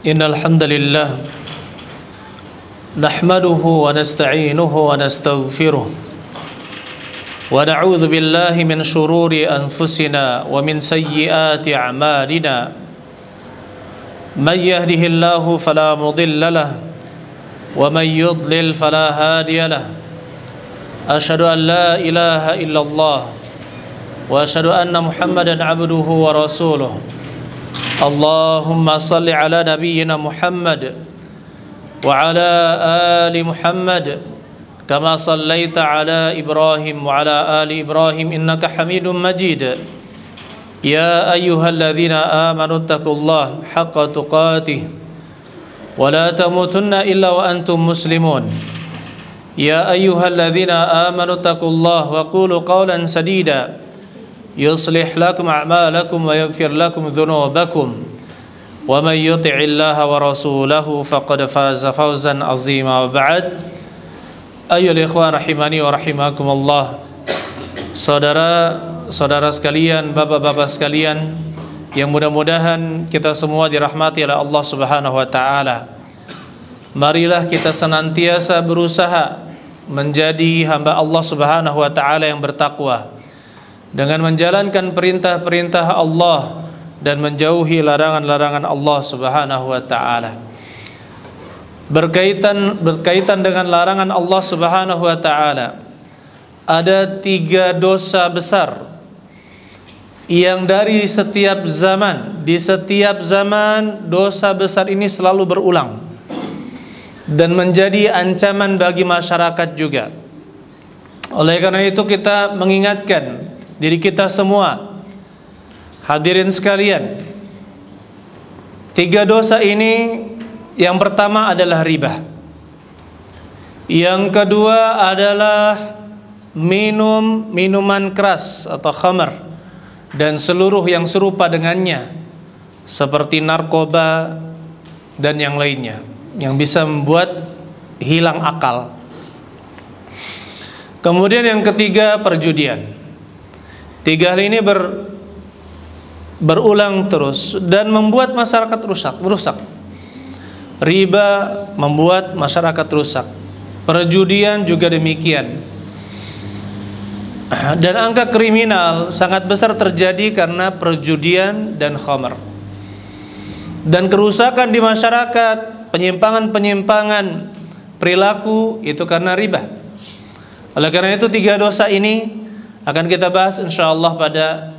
Innal hamdalillah nahmaduhu wa nasta'inuhu wa nastaghfiruh wa na'udzu billahi min shururi anfusina wa min sayyiati a'malina man yahdihillahu fala mudilla lahu wa man yudlil fala hadiya lahu asyhadu an la ilaha illallah wa asyhadu anna Muhammadan abduhu wa rasuluh. Allahumma salli ala nabiyyina Muhammad wa ala ali Muhammad kama sallaita ala Ibrahim wa ala ali Ibrahim innaka Hamidum Majid. Ya ayyuhalladzina amanu taqullaha haqqa tuqatih wa la tamutunna illa wa antum muslimun. Ya ayyuhalladzina amanu taqullaha wa qulu qawlan sadida yuslih lakum a'malakum wa yaghfir lakum dhunubakum wa man yuti'illaha wa rasulahu faqad faza fawzan 'azima. Wa ba'd. Ayyuhal ikhwan rahimani wa rahimakumullah. Saudara-saudara sekalian, bapak-bapak sekalian yang mudah-mudahan kita semua dirahmati oleh Allah Subhanahu wa taala. Marilah kita senantiasa berusaha menjadi hamba Allah Subhanahu wa taala yang bertakwa dengan menjalankan perintah-perintah Allah dan menjauhi larangan-larangan Allah Subhanahu wa taala. Berkaitan dengan larangan Allah Subhanahu wa taala, ada 3 dosa besar yang dari setiap zaman, di setiap zaman dosa besar ini selalu berulang dan menjadi ancaman bagi masyarakat juga. Oleh karena itu kita mengingatkan diri kita semua, hadirin sekalian, 3 dosa ini, yang pertama adalah riba, yang kedua adalah minuman keras atau khamar dan seluruh yang serupa dengannya seperti narkoba dan yang lainnya yang bisa membuat hilang akal. Kemudian yang ketiga perjudian. 3 hal ini berulang terus dan membuat masyarakat rusak. Riba membuat masyarakat rusak. Perjudian juga demikian. Dan angka kriminal sangat besar terjadi karena perjudian dan khamar. Dan kerusakan di masyarakat, penyimpangan-penyimpangan perilaku itu karena riba. Oleh karena itu 3 dosa ini akan kita bahas insyaallah pada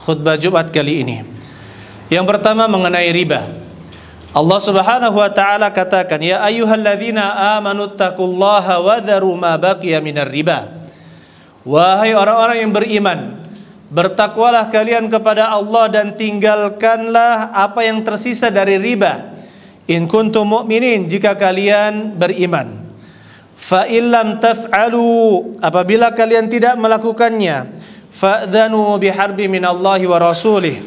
khutbah Jumat kali ini. Yang pertama mengenai riba. Allah Subhanahu wa taala katakan, ya ayyuhalladzina amanu taqullaha wa dharu ma baqiya minar riba. Wahai orang-orang yang beriman, bertakwalah kalian kepada Allah dan tinggalkanlah apa yang tersisa dari riba. In kuntum mu'minin, jika kalian beriman. Fa illam taf'alu, apabila kalian tidak melakukannya, fa'dhanu biharbi minallahi wa rasulih,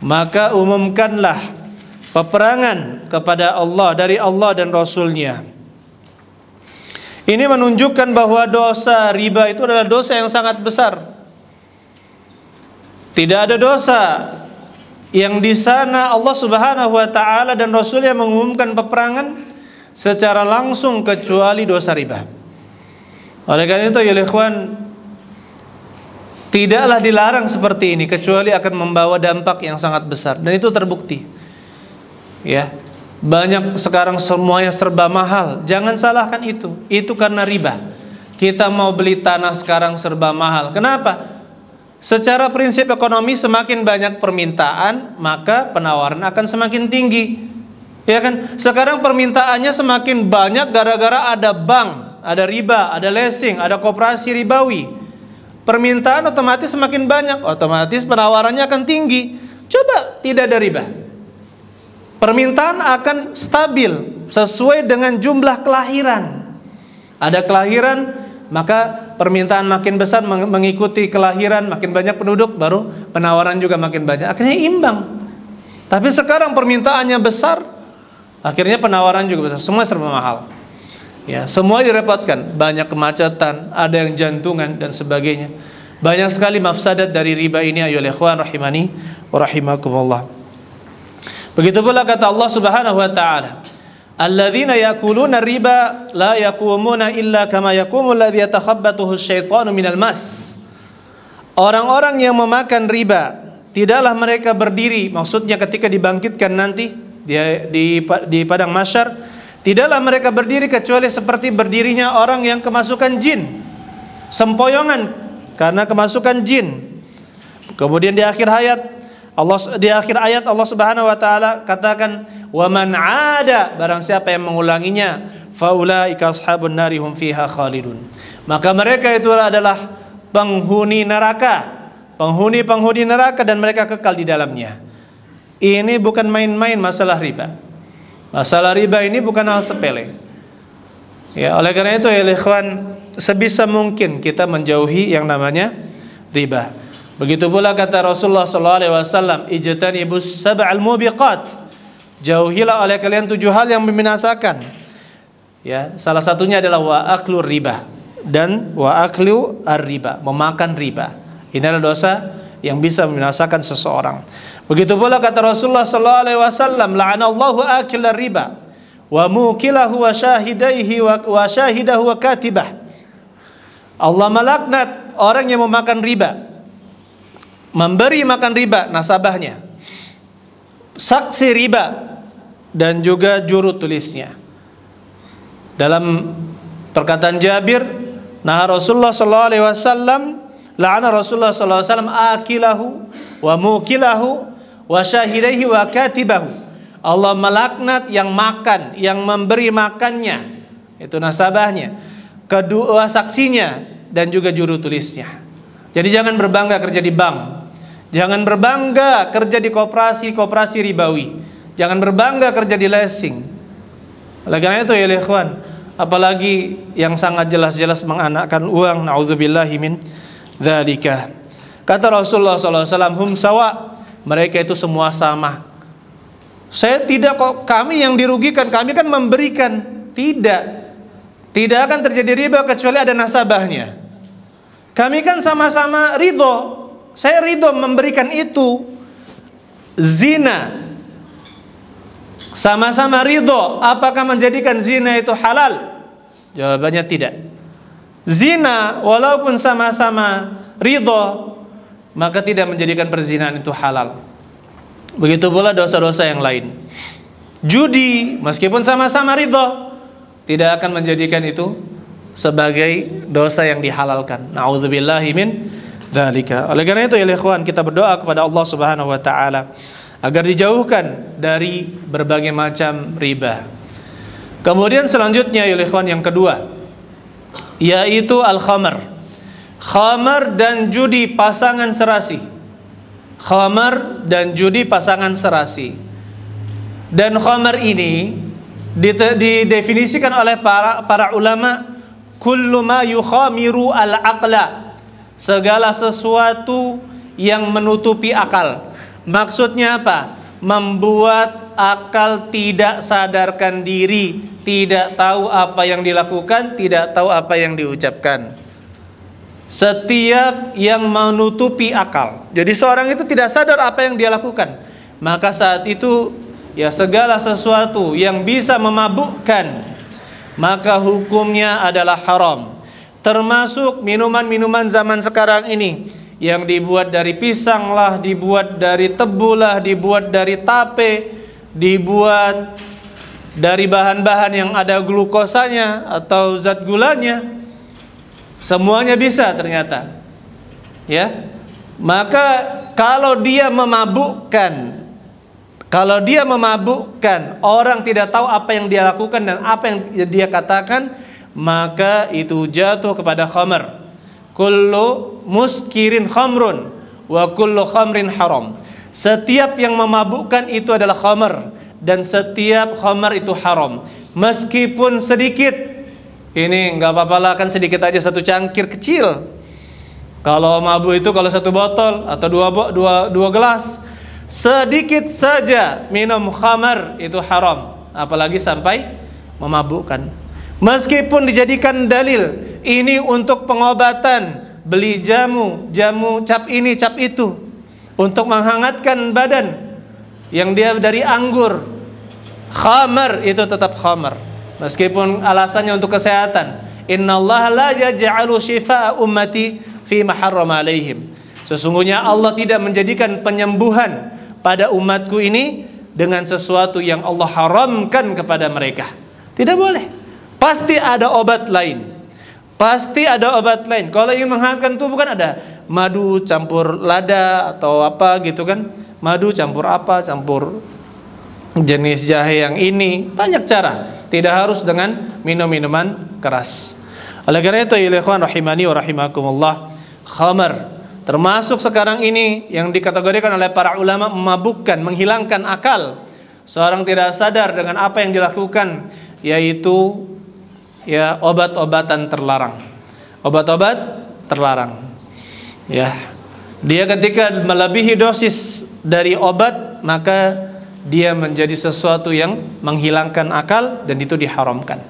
maka umumkanlah peperangan kepada Allah, dari Allah dan Rasulnya. Ini menunjukkan bahwa dosa riba itu adalah dosa yang sangat besar. Tidak ada dosa yang di sana Allah Subhanahu wa taala dan Rasulnya mengumumkan peperangan secara langsung kecuali dosa riba. Oleh karena itu ya ikhwan, tidaklah dilarang seperti ini kecuali akan membawa dampak yang sangat besar, dan itu terbukti. Ya, banyak sekarang semuanya serba mahal. Jangan salahkan itu. Itu karena riba. Kita mau beli tanah sekarang serba mahal. Kenapa? Secara prinsip ekonomi, semakin banyak permintaan, maka penawaran akan semakin tinggi. Ya kan? Sekarang permintaannya semakin banyak gara-gara ada bank, ada riba, ada leasing, ada koperasi ribawi. Permintaan otomatis semakin banyak, otomatis penawarannya akan tinggi. Coba tidak ada riba, permintaan akan stabil sesuai dengan jumlah kelahiran. Ada kelahiran, maka permintaan makin besar mengikuti kelahiran, makin banyak penduduk, baru penawaran juga makin banyak. Akhirnya imbang. Tapi sekarang permintaannya besar, akhirnya penawaran juga besar, semua serba mahal. Ya, semua direpotkan, banyak kemacetan, ada yang jantungan dan sebagainya. Banyak sekali mafsadat dari riba ini, ayolah ikhwan rahimani wa rahimakumullah. Begitu pula kata Allah Subhanahu wa taala, alladzina ya'kuluna riba la yaqumuna illa kama yaqumul ladzi yatakhabbathu asyaitanu minal mas. Orang-orang yang memakan riba, tidaklah mereka berdiri, maksudnya ketika dibangkitkan nanti di padang mahsyar, tidaklah mereka berdiri kecuali seperti berdirinya orang yang kemasukan jin, sempoyongan karena kemasukan jin. Kemudian di akhir ayat Allah Subhanahu wa taala katakan, "Wa man 'ada," barang siapa yang mengulanginya, "faulaika ashabun nari hum fiha khalidun." Maka mereka itu adalah penghuni neraka, penghuni neraka, dan mereka kekal di dalamnya. Ini bukan main-main masalah riba. Masalah riba ini bukan hal sepele. Ya, oleh karena itu ya ikhwan, sebisa mungkin kita menjauhi yang namanya riba. Begitu pula kata Rasulullah SAW, ijtanibus sab'al mubiqat, jauhilah oleh kalian 7 hal yang membinasakan. Ya, salah satunya adalah wa aklu riba, dan wa aklu ar-riba, memakan riba. Ini adalah dosa yang bisa membinasakan seseorang. Begitu pula kata Rasulullah SAW, la'anallahu akil riba wa mukilahu wa syahidaihi wa syahidahu wa katibah. Allah melaknat orang yang memakan riba, memberi makan riba nasabahnya, saksi riba, dan juga juru tulisnya. Dalam perkataan Jabir, nah Rasulullah SAW, la'ana Rasulullah SAW akilahu wa mukilahu wa syahidaihi wa katibahu. Allah melaknat yang makan, yang memberi makannya, itu nasabahnya, kedua saksinya, dan juga juru tulisnya. Jadi jangan berbangga kerja di bank, jangan berbangga kerja di koperasi ribawi, jangan berbangga kerja di leasing. Oleh karena itu ya ikhwan, apalagi yang sangat jelas-jelas menganakkan uang, naudzubillahi min dzalika. Kata Rasulullah SAW, hum sawa, mereka itu semua sama. Saya tidak kok, kami yang dirugikan, kami kan memberikan. Tidak akan terjadi riba kecuali ada nasabahnya. Kami kan sama-sama ridho, saya ridho memberikan itu. Zina, sama-sama ridho, apakah menjadikan zina itu halal? Jawabannya tidak. Zina walaupun sama-sama ridho, maka tidak menjadikan perzinahan itu halal. Begitu pula dosa-dosa yang lain. Judi meskipun sama-sama ridho, tidak akan menjadikan itu sebagai dosa yang dihalalkan. Na'udzubillahi min dzalika. Oleh karena itu ya ikhwan, kita berdoa kepada Allah Subhanahu wa taala agar dijauhkan dari berbagai macam riba. Kemudian selanjutnya ya ikhwan, yang kedua yaitu al-khamar. Khamar dan judi pasangan serasi. Khamar dan judi pasangan serasi. Dan khamar ini didefinisikan oleh para ulama, kullu ma yukhamiru al-aqla, segala sesuatu yang menutupi akal. Maksudnya apa? Membuat akal tidak sadarkan diri, tidak tahu apa yang dilakukan, tidak tahu apa yang diucapkan. Setiap yang menutupi akal, jadi seorang itu tidak sadar apa yang dia lakukan, maka saat itu ya segala sesuatu yang bisa memabukkan, maka hukumnya adalah haram. Termasuk minuman-minuman zaman sekarang ini yang dibuat dari pisang lah, dibuat dari tebu lah, dibuat dari tape, dibuat dari bahan-bahan yang ada glukosanya atau zat gulanya. Semuanya bisa ternyata. Ya. Maka kalau dia memabukkan, orang tidak tahu apa yang dia lakukan dan apa yang dia katakan, maka itu jatuh kepada khamar. Kullu muskirin khamrun wa kullu khamrin haram. Setiap yang memabukkan itu adalah khamar, dan setiap khamar itu haram, meskipun sedikit. Ini nggak apa-apa lah, kan sedikit aja, satu cangkir kecil. Kalau mabuk itu kalau satu botol atau dua gelas, sedikit saja minum khamar itu haram, apalagi sampai memabukkan. Meskipun dijadikan dalil ini untuk pengobatan, beli jamu cap ini cap itu untuk menghangatkan badan, yang dia dari anggur, khamar, itu tetap khamar. Meskipun alasannya untuk kesehatan. Innallaha la yaj'alu shifaa'a ummati fi ma harrama alaihim. Sesungguhnya Allah tidak menjadikan penyembuhan pada umatku ini dengan sesuatu yang Allah haramkan kepada mereka. Tidak boleh. Pasti ada obat lain. Pasti ada obat lain. Kalau ingin menghangatkan tubuh kan ada madu campur lada atau apa gitu kan. Madu campur apa, campur jenis jahe yang ini. Banyak cara. Tidak harus dengan minum-minuman keras. Oleh karena itu, ya ikhwan rahimani wa rahimakumullah, khamar termasuk sekarang ini yang dikategorikan oleh para ulama memabukkan, menghilangkan akal. Seorang tidak sadar dengan apa yang dilakukan, yaitu ya obat-obatan terlarang. Obat-obat terlarang. Ya. Dia ketika melebihi dosis dari obat, maka dia menjadi sesuatu yang menghilangkan akal dan itu diharamkan.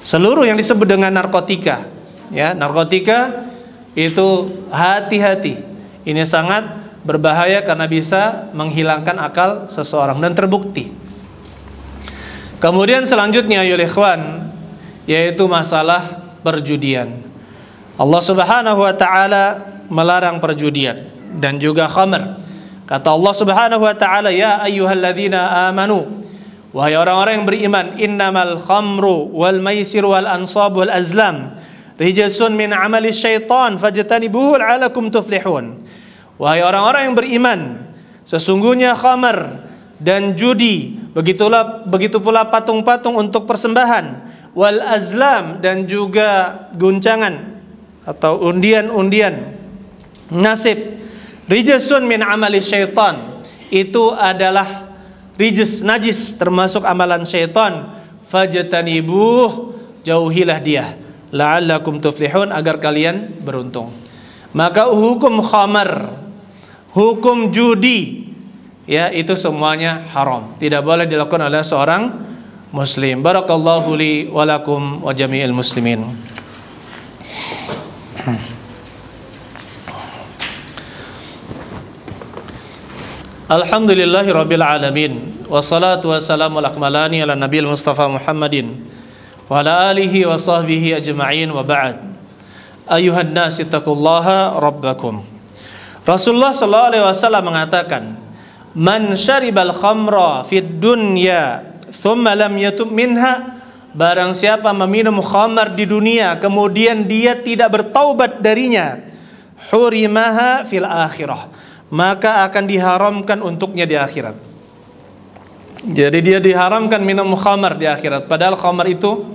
Seluruh yang disebut dengan narkotika, ya, narkotika itu hati-hati. Ini sangat berbahaya karena bisa menghilangkan akal seseorang dan terbukti. Kemudian selanjutnya ya ikhwan, yaitu masalah perjudian. Allah Subhanahu wa taala melarang perjudian dan juga khamr. Kata Allah Subhanahu wa taala, ya ayyuhalladzina amanu, wahai orang-orang yang beriman, innamal khamru wal maisir wal ansab wal azlam rijsun min amali syaitan fajtanibuhu la'allakum tuflihun. Wahai orang-orang yang beriman, sesungguhnya khamar dan judi, begitu pula patung-patung untuk persembahan, wal azlam dan juga guncangan atau undian-undian nasib, rijsun min amali syaitan, itu adalah rijis, najis, termasuk amalan syaitan. Fajtanibuh, jauhilah dia, la'allakum tuflihun, agar kalian beruntung. Maka hukum khamar, hukum judi, ya, itu semuanya haram, tidak boleh dilakukan oleh seorang muslim. Barakallahu li wa lakum wa jami'il muslimin. Alhamdulillahi rabbil alamin, wassalatu wassalamu al-akmalani ala nabiyil mustafa Muhammadin wa ala alihi wa sahbihi ajma'in, wa ba'd. Ayuhan nas ittaqullaha rabbakum. Rasulullah sallallahu alaihi wasallam mengatakan, man syaribal khamra fid dunya thumma lam yatub minha, barang siapa meminum khamar di dunia kemudian dia tidak bertaubat darinya, hurimaha fil akhirah, maka akan diharamkan untuknya di akhirat. Jadi dia diharamkan minum khamar di akhirat. Padahal khamar itu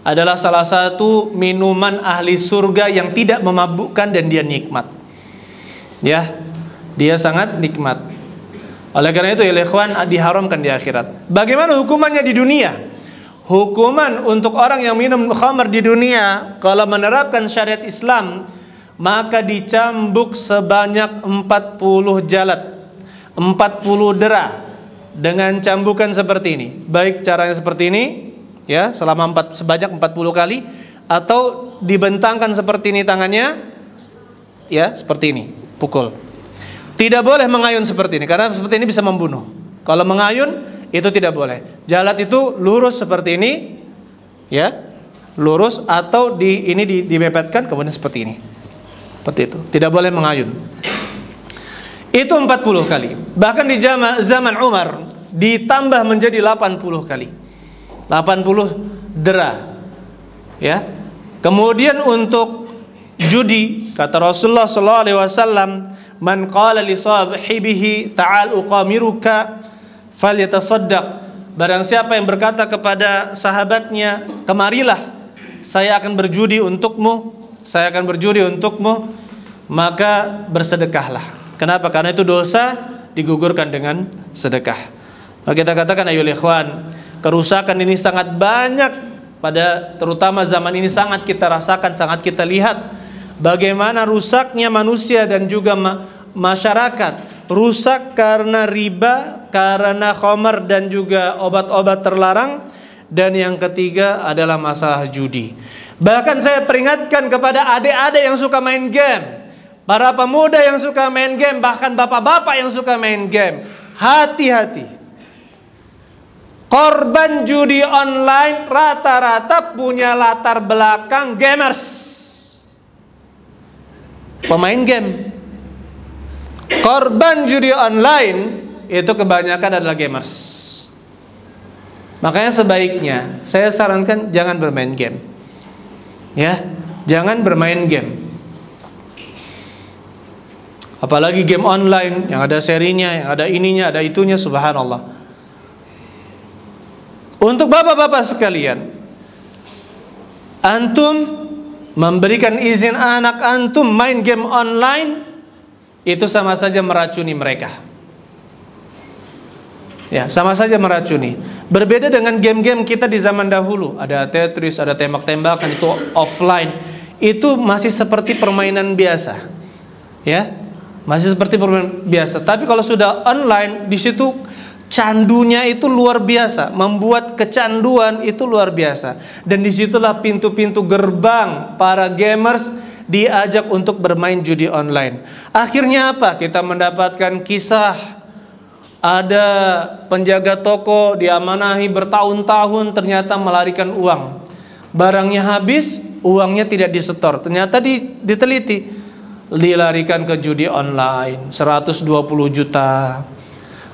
adalah salah satu minuman ahli surga yang tidak memabukkan dan dia nikmat. Ya, dia sangat nikmat. Oleh karena itu ya ikhwan, diharamkan di akhirat. Bagaimana hukumannya di dunia? Hukuman untuk orang yang minum khamar di dunia, kalau menerapkan syariat Islam, maka dicambuk sebanyak 40 jalat, 40 dera, dengan cambukan seperti ini. Baik caranya seperti ini, ya, sebanyak 40 kali, atau dibentangkan seperti ini tangannya, ya, seperti ini, pukul. Tidak boleh mengayun seperti ini, karena seperti ini bisa membunuh. Kalau mengayun itu tidak boleh. Jalat itu lurus seperti ini, ya, lurus, atau dimepetkan kemudian seperti ini. Seperti itu, tidak boleh mengayun. Itu 40 kali. Bahkan di zaman Umar ditambah menjadi 80 kali. 80 dera. Ya. Kemudian untuk judi, kata Rasulullah sallallahu alaihi wasallam, man qala li sahibihi ta'al uqamiruka falyatasaddaq, barang siapa yang berkata kepada sahabatnya, kemarilah saya akan berjudi untukmu, saya akan berjudi untukmu, maka bersedekahlah. Kenapa? Karena itu dosa digugurkan dengan sedekah. Maka kita katakan ayo ikhwan, kerusakan ini sangat banyak, pada terutama zaman ini sangat kita rasakan, sangat kita lihat bagaimana rusaknya manusia dan juga masyarakat. Rusak karena riba, karena khamar dan juga obat-obat terlarang, dan yang ketiga adalah masalah judi. Bahkan saya peringatkan kepada adik-adik yang suka main game, para pemuda yang suka main game, bahkan bapak-bapak yang suka main game, hati-hati. Korban judi online rata-rata punya latar belakang gamers, pemain game. Korban judi online itu kebanyakan adalah gamers. Makanya sebaiknya saya sarankan jangan bermain game. Ya, jangan bermain game. Apalagi game online yang ada serinya, yang ada ininya, ada itunya, subhanallah. Untuk bapak-bapak sekalian, antum memberikan izin anak antum main game online, itu sama saja meracuni mereka. Ya, sama saja meracuni. Berbeda dengan game-game kita di zaman dahulu, ada Tetris, ada tembak-tembakan, itu offline. Itu masih seperti permainan biasa. Ya, masih seperti permainan biasa. Tapi kalau sudah online, di situ candunya itu luar biasa, membuat kecanduan itu luar biasa. Dan disitulah pintu-pintu gerbang para gamers diajak untuk bermain judi online. Akhirnya apa? Kita mendapatkan kisah ada penjaga toko diamanahi bertahun-tahun, ternyata melarikan uang. Barangnya habis, uangnya tidak disetor. Ternyata diteliti, dilarikan ke judi online 120 juta.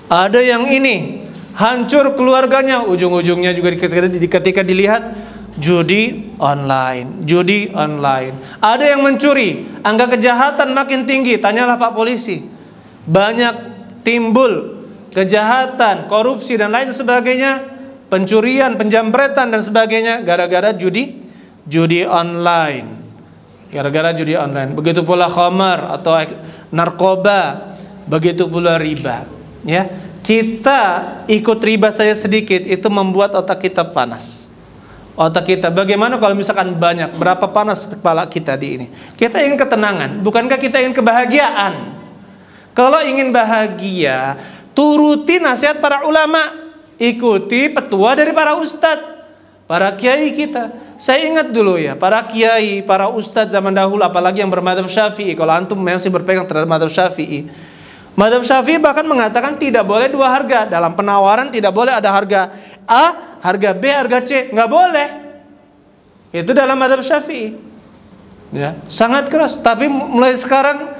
Ada yang ini hancur keluarganya, ujung-ujungnya juga ketika dilihat judi online, judi online. Ada yang mencuri, angka kejahatan makin tinggi. Tanyalah Pak polisi, banyak timbul kejahatan, korupsi dan lain sebagainya, pencurian, penjamretan dan sebagainya gara-gara judi online. Gara-gara judi online. Begitu pula khamar atau narkoba, begitu pula riba. Ya, kita ikut riba saja sedikit itu membuat otak kita panas. Otak kita, bagaimana kalau misalkan banyak, berapa panas kepala kita di ini. Kita ingin ketenangan, bukankah kita ingin kebahagiaan? Kalau ingin bahagia, turuti nasihat para ulama, ikuti petua dari para ustadz, para kiai kita. Saya ingat dulu ya, para kiai, para ustadz zaman dahulu, apalagi yang bermadzhab Syafi'i. Kalau antum masih berpegang terhadap madzhab Syafi'i, madzhab Syafi'i bahkan mengatakan tidak boleh dua harga dalam penawaran, tidak boleh ada harga A, harga B, harga C, nggak boleh. Itu dalam madzhab Syafi'i. Ya, sangat keras. Tapi mulai sekarang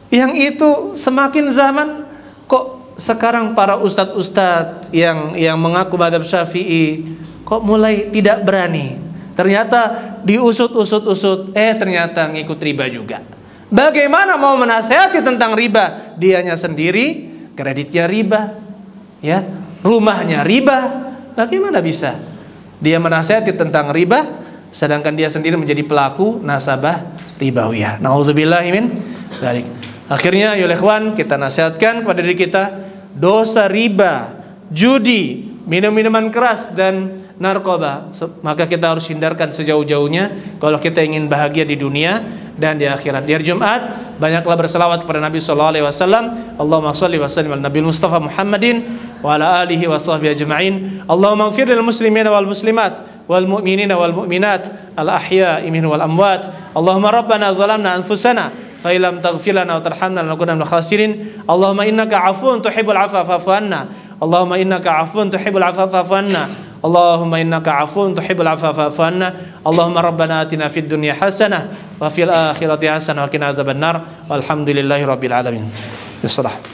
yang itu semakin zaman, kok sekarang para ustadz-ustadz yang mengaku madzhab Syafi'i kok mulai tidak berani. Ternyata diusut-usut-usut, ternyata ngikut riba juga. Bagaimana mau menasehati tentang riba? Dianya sendiri kreditnya riba, ya, rumahnya riba. Bagaimana bisa dia menasehati tentang riba, sedangkan dia sendiri menjadi pelaku nasabah ribawiyah? Nauzubillahi min dzalik. Akhirnya ya ikhwan, kita nasihatkan pada diri kita, dosa riba, judi, minum-minuman keras dan narkoba, maka kita harus hindarkan sejauh-jauhnya kalau kita ingin bahagia di dunia dan di akhirat. Di hari Jumat banyaklah berselawat kepada Nabi sallallahu alaihi wasallam. Allahumma shalli wa sallim ala Nabi Mustafa Muhammadin wa ala alihi wa sahbihi ajma'in. Allahumma ighfir lil muslimina wal muslimat wal mu'minina wal mu'minat al ahya'i minhum wal amwat. Allahumma rabbana zalamna anfusana fa illam taghfir lana wa tarhamna lanakunanna minal khasirin. Allahumma innaka 'afuwun tuhibbul 'afwa fa'fu 'anna. Allahumma innaka 'afuwun tuhibbul 'afwa fa'fu 'anna. Allahumma innaka 'afuwun tuhibbul 'afwa fa'fu 'anna. Allahumma rabbana atina fid dunya hasanah wa fil akhirati hasanah wa qina adzabannar. Walhamdulillahi rabbil alamin. Bismillah.